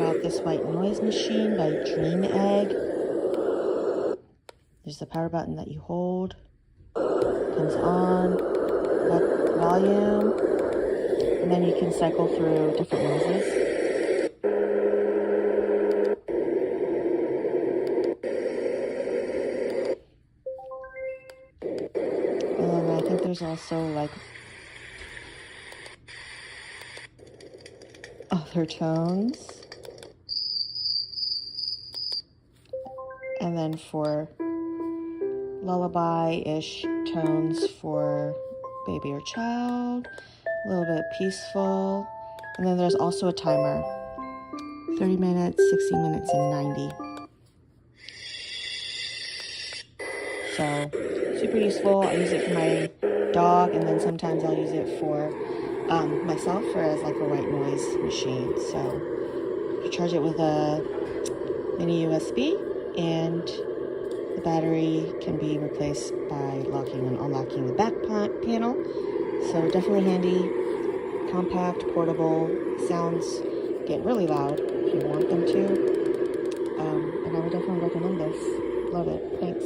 got this white noise machine by Dreamegg. There's the power button that you hold. Comes on, volume, and then you can cycle through different noises. And then I think there's also like other tones. And then for lullaby-ish tones for baby or child, a little bit peaceful. And then there's also a timer, 30 minutes, 60 minutes, and 90. So super useful. I use it for my dog, and then sometimes I'll use it for myself for as like a white noise machine. So you charge it with a mini USB, and the battery can be replaced by locking and unlocking the back panel. So definitely handy, compact, portable. Sounds get really loud if you want them to. And I would definitely recommend this. Love it. Thanks.